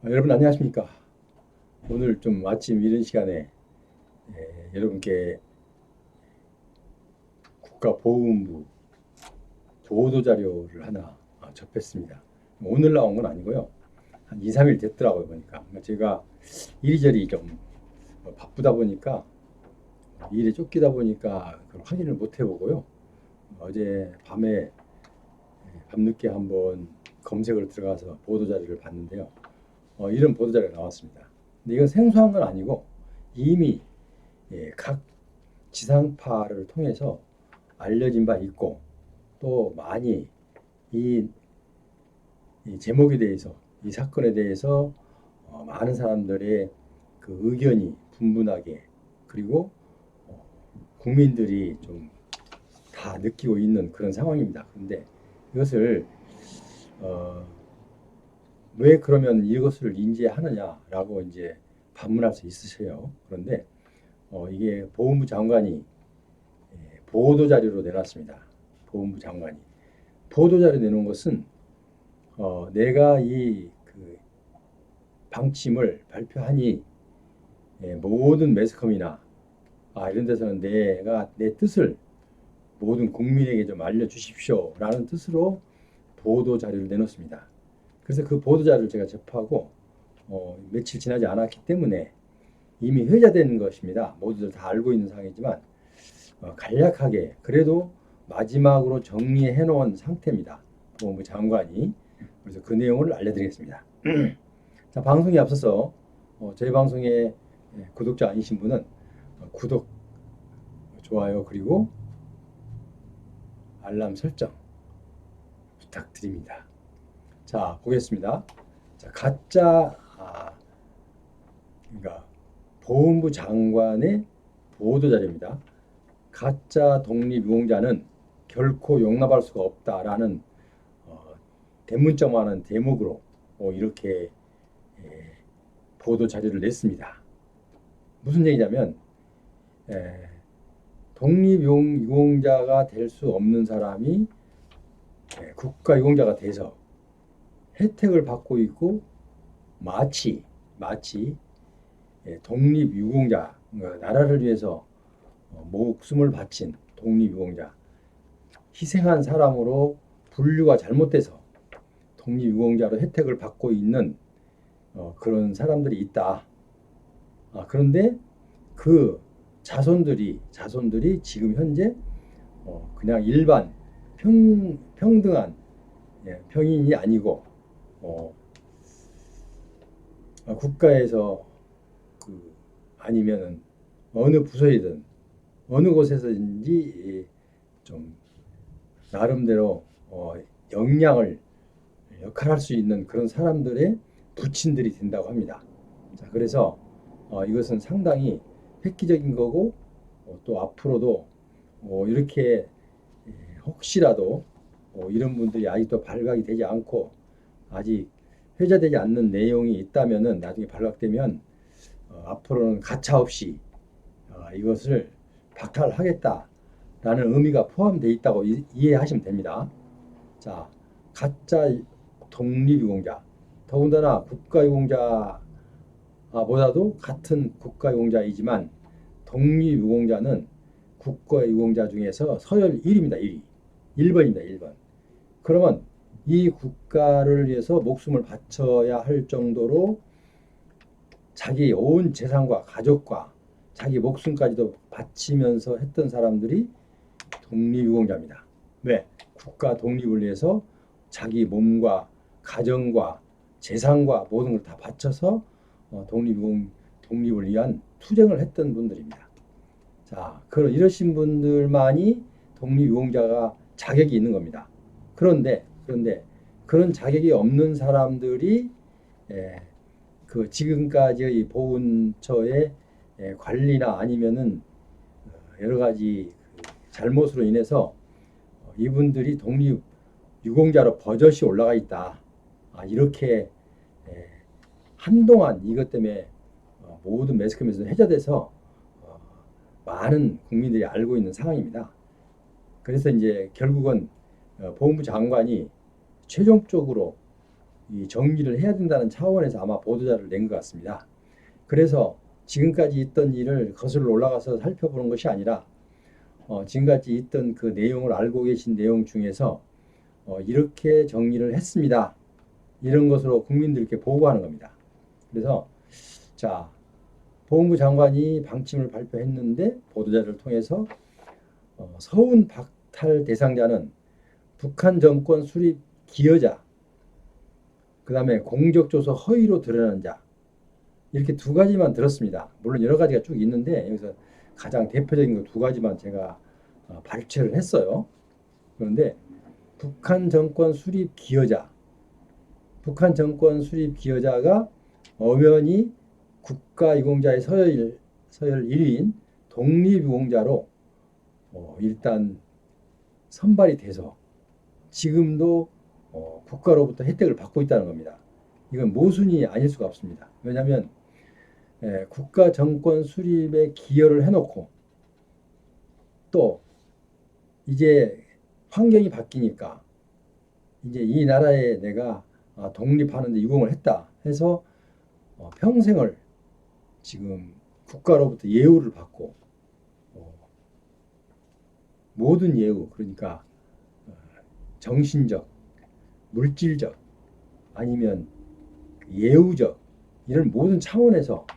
여러분 안녕하십니까? 오늘 좀 아침 이른 시간에 여러분께 국가보훈부 보도 자료를 하나 접했습니다. 오늘 나온 건 아니고요. 한 2, 3일 됐더라고요, 보니까. 제가 이리저리 좀 바쁘다 보니까 일에 쫓기다 보니까 그걸 확인을 못 해보고요. 어제 밤에 밤늦게 한번 검색을 들어가서 보도 자료를 봤는데요. 이런 보도 자료가 나왔습니다. 근데 이건 생소한 건 아니고 이미 각 지상파를 통해서 알려진 바 있고 또 많이 이, 이 제목에 대해서 이 사건에 대해서 많은 사람들의 그 의견이 분분하게 그리고 어, 국민들이 좀 다 느끼고 있는 그런 상황입니다. 그런데 이것을 어, 왜 그러면 이것을 인지하느냐라고 이제 반문할 수 있으세요. 그런데 이게 보훈부 장관이 보도 자료로 내놨습니다. 보훈부 장관이 보도 자료 내놓은 것은 내가 이그 방침을 발표하니 모든 매스컴이나 이런 데서는 내가 내 뜻을 모든 국민에게 좀 알려주십시오라는 뜻으로 보도 자료를 내놓습니다. 그래서 그 보도 자료를 제가 접하고 며칠 지나지 않았기 때문에 이미 회자된 것입니다. 모두들 다 알고 있는 상황이지만 간략하게 그래도 마지막으로 정리해 놓은 상태입니다. 보훈부 장관이. 그래서 그 내용을 알려드리겠습니다. 자, 방송에 앞서서 저희 방송의 구독자 아니신 분은 구독, 좋아요 그리고 알람 설정 부탁드립니다. 자, 보겠습니다. 자, 가짜 그러니까 보훈부 장관의 보도 자료입니다. 가짜 독립유공자는 결코 용납할 수가 없다라는 대문짝만한 대목으로 이렇게 보도 자료를 냈습니다. 무슨 얘기냐면 독립유공자가 될 수 없는 사람이 국가유공자가 돼서 혜택을 받고 있고 마치 독립유공자 나라를 위해서 목숨을 바친 독립유공자 희생한 사람으로 분류가 잘못돼서 독립유공자로 혜택을 받고 있는 그런 사람들이 있다. 그런데 그 자손들이 지금 현재 그냥 일반 평등한 평인이 아니고 국가에서 아니면은 어느 부서이든 어느 곳에서든지 좀 나름대로 역량을 역할할 수 있는 그런 사람들의 부친들이 된다고 합니다. 자, 그래서 이것은 상당히 획기적인 거고 또 앞으로도 이렇게 혹시라도 이런 분들이 아직도 발각이 되지 않고 아직 회자되지 않는 내용이 있다면은 나중에 발각되면 앞으로는 가차 없이 이것을 박탈하겠다라는 의미가 포함되어 있다고 이해하시면 됩니다. 자, 가짜 독립유공자, 더군다나 국가유공자보다도 같은 국가유공자이지만 독립유공자는 국가유공자 중에서 서열 1위입니다. 1위. 1번입니다. 1번. 그러면 이 국가를 위해서 목숨을 바쳐야 할 정도로 자기 온 재산과 가족과 자기 목숨까지도 바치면서 했던 사람들이 독립유공자입니다. 왜? 국가 독립을 위해서 자기 몸과 가정과 재산과 모든 걸 다 바쳐서 독립을 위한 투쟁을 했던 분들입니다. 자, 이러신 분들만이 독립유공자가 자격이 있는 겁니다. 그런데 그런 자격이 없는 사람들이 그 지금까지의 보훈처의 관리나 아니면은 여러 가지 잘못으로 인해서 이분들이 독립유공자로 버젓이 올라가 있다. 이렇게 한동안 이것 때문에 모든 매스컴에서 회자돼서 많은 국민들이 알고 있는 상황입니다. 그래서 이제 결국은 보훈부 장관이 최종적으로 이 정리를 해야 된다는 차원에서 아마 보도자를 낸 것 같습니다. 그래서 지금까지 있던 일을 거슬러 올라가서 살펴보는 것이 아니라 지금까지 있던 그 내용을 알고 계신 내용 중에서 이렇게 정리를 했습니다. 이런 것으로 국민들께 보고하는 겁니다. 그래서 자, 보훈부 장관이 방침을 발표했는데 보도자를 통해서 서훈 박탈 대상자는 북한 정권 수립 기여자, 그 다음에 공적조서 허위로 드러난 자, 이렇게 두 가지만 들었습니다. 물론 여러 가지가 쭉 있는데 여기서 가장 대표적인 거 두 가지만 제가 발췌를 했어요. 그런데 북한 정권 수립 기여자, 북한 정권 수립 기여자가 엄연히 국가유공자의 서열 1위인 독립유공자로 일단 선발이 돼서 지금도 국가로부터 혜택을 받고 있다는 겁니다. 이건 모순이 아닐 수가 없습니다. 왜냐하면 국가 정권 수립에 기여를 해놓고 또 이제 환경이 바뀌니까 이제 이 나라에 내가 독립하는데 유공을 했다 해서 평생을 지금 국가로부터 예우를 받고 모든 예우, 그러니까 정신적, 물질적, 아니면 예우적 이런 모든 차원에서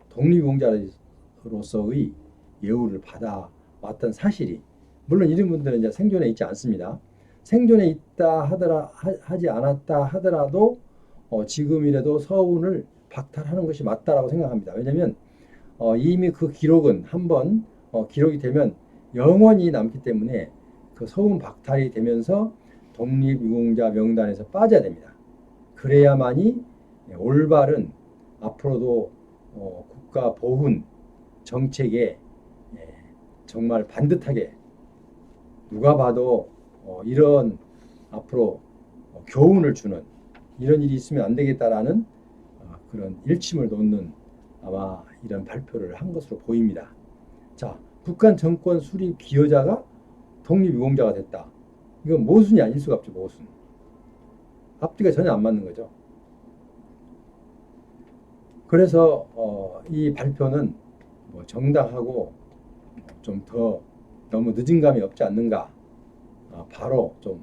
독립유공자로서의 예우를 받아왔던 사실이, 물론 이런 분들은 이제 생존에 있지 않습니다. 생존에 있다 하지 않았다 하더라도 지금이라도 서훈을 박탈하는 것이 맞다라고 생각합니다. 왜냐하면 이미 그 기록은 한번 기록이 되면 영원히 남기 때문에 그 서훈 박탈이 되면서 독립유공자 명단에서 빠져야 됩니다. 그래야만이 올바른 앞으로도 국가 보훈 정책에 정말 반듯하게 누가 봐도 이런 앞으로 교훈을 주는 이런 일이 있으면 안 되겠다라는 그런 일침을 놓는 아마 이런 발표를 한 것으로 보입니다. 자, 북한 정권 수립 기여자가 독립유공자가 됐다. 이건 모순이 아닐 수가 없죠. 모순. 앞뒤가 전혀 안 맞는 거죠. 그래서 이 발표는 정당하고 좀 더 너무 늦은 감이 없지 않는가. 바로 좀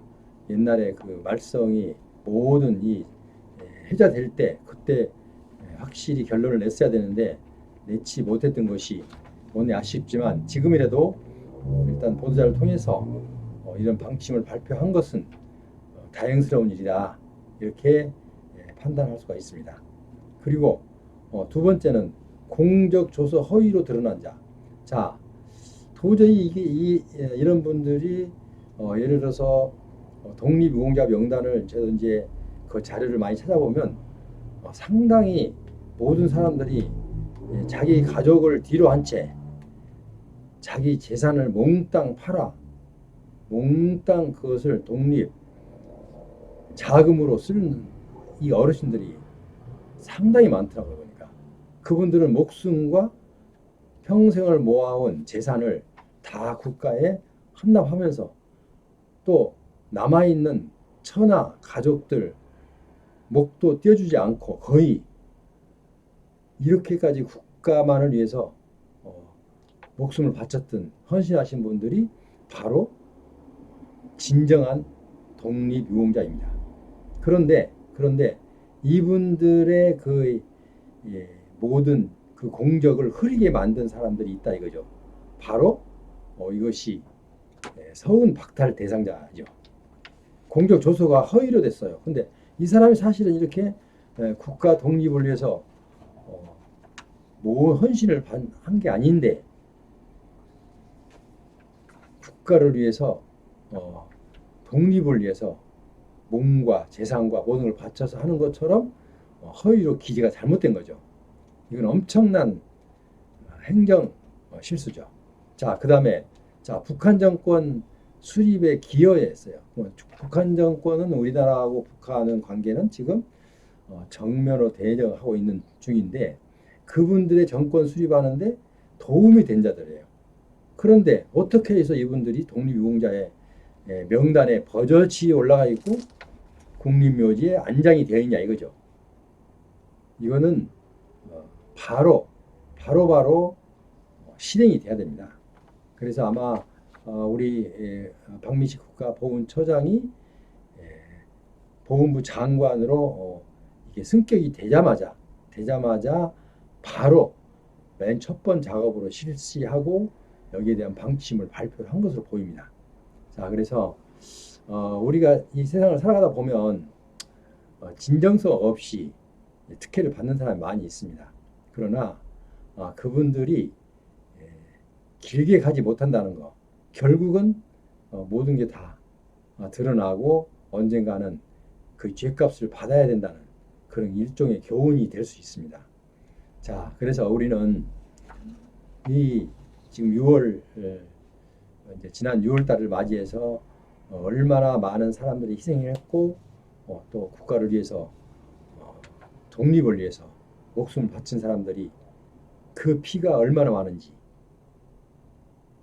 옛날에 그 말썽이 모든 이 해자될 때 그때 확실히 결론을 냈어야 되는데 내지 못했던 것이 오늘 아쉽지만 지금이라도 일단 보도자를 통해서 이런 방침을 발표한 것은 다행스러운 일이다 이렇게 판단할 수가 있습니다. 그리고 두 번째는 공적 조서 허위로 드러난 자. 자, 도저히 이런 분들이 예를 들어서 독립유공자 명단을 저도 이제 그 자료를 많이 찾아보면 상당히 모든 사람들이 자기 가족을 뒤로 한 채 자기 재산을 몽땅 팔아 몽땅 그것을 독립 자금으로 쓰는 이 어르신들이 상당히 많더라고요. 그러니까 그분들은 목숨과 평생을 모아온 재산을 다 국가에 헌납하면서 또 남아있는 처나 가족들 목도 떼어주지 않고 거의 이렇게까지 국가만을 위해서 목숨을 바쳤던 헌신하신 분들이 바로 진정한 독립유공자입니다. 그런데 이분들의 그 모든 그 공적을 흐리게 만든 사람들이 있다 이거죠. 바로 이것이 서훈 박탈 대상자죠. 공적 조서가 허위로 됐어요. 근데 이 사람이 사실은 이렇게 국가 독립을 위해서 뭐 헌신을 한 게 아닌데 국가를 위해서 독립을 위해서 몸과 재산과 모든 걸 바쳐서 하는 것처럼 허위로 기재가 잘못된 거죠. 이건 엄청난 행정 실수죠. 자, 그 다음에 북한 정권 수립에 기여했어요. 북한 정권은 우리나라하고 북한은 관계는 지금 정면으로 대적하고 있는 중인데 그분들의 정권 수립하는데 도움이 된 자들이에요. 그런데 어떻게 해서 이분들이 독립유공자의 명단에 버젓이 올라가 있고 국립묘지에 안장이 되어 있냐 이거죠. 이거는 바로 실행이 돼야 됩니다. 그래서 아마 우리 박민식 국가보훈처장이 보훈부 장관으로 이게 승격이 되자마자 바로 맨 첫 번 작업으로 실시하고 여기에 대한 방침을 발표한 것으로 보입니다. 자, 그래서 우리가 이 세상을 살아가다 보면 진정성 없이 특혜를 받는 사람이 많이 있습니다. 그러나 그분들이 길게 가지 못한다는 거, 결국은 모든 게 다 드러나고 언젠가는 그 죄값을 받아야 된다는 그런 일종의 교훈이 될 수 있습니다. 자, 그래서 우리는 이 지금 6월 이제 지난 6월 달을 맞이해서 얼마나 많은 사람들이 희생을 했고 또 국가를 위해서 독립을 위해서 목숨을 바친 사람들이 그 피가 얼마나 많은지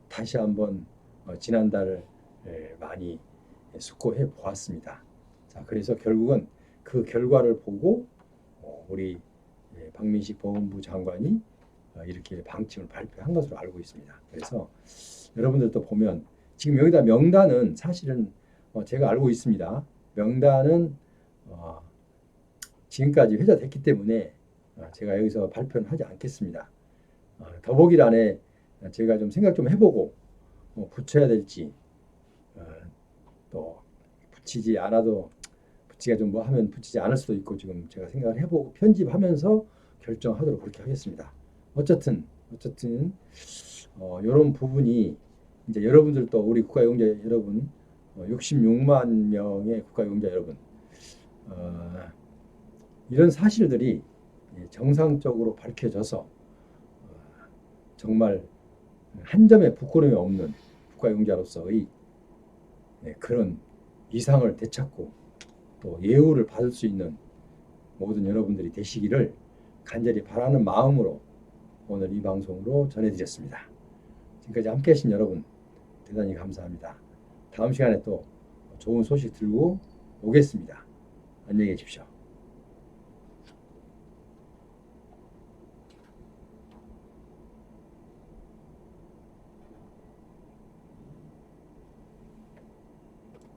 다시 한번 지난달 많이 숙고해 보았습니다. 자, 그래서 결국은 그 결과를 보고 우리 박민식 보훈부 장관이 이렇게 방침을 발표한 것으로 알고 있습니다. 그래서 여러분들도 보면 지금 여기다 명단은 사실은 제가 알고 있습니다. 명단은 지금까지 회자됐기 때문에 제가 여기서 발표는 하지 않겠습니다. 더보기란에 제가 좀 생각 좀 해보고 붙여야 될지 또 붙이지 않아도 붙이가 좀 뭐 하면 붙이지 않을 수도 있고 지금 제가 생각을 해보고 편집하면서 결정하도록 그렇게 하겠습니다. 어쨌든 이런 부분이 이제 여러분들도 우리 국가용자 여러분 66만 명의 국가용자 여러분 이런 사실들이 정상적으로 밝혀져서 정말 한 점의 부끄러움이 없는 국가용자로서의 그런 위상을 되찾고 또 예우를 받을 수 있는 모든 여러분들이 되시기를 간절히 바라는 마음으로 오늘 이 방송으로 전해드렸습니다. 지금까지 함께 하신 여러분 대단히 감사합니다. 다음 시간에 또 좋은 소식 들고 오겠습니다. 안녕히 계십시오.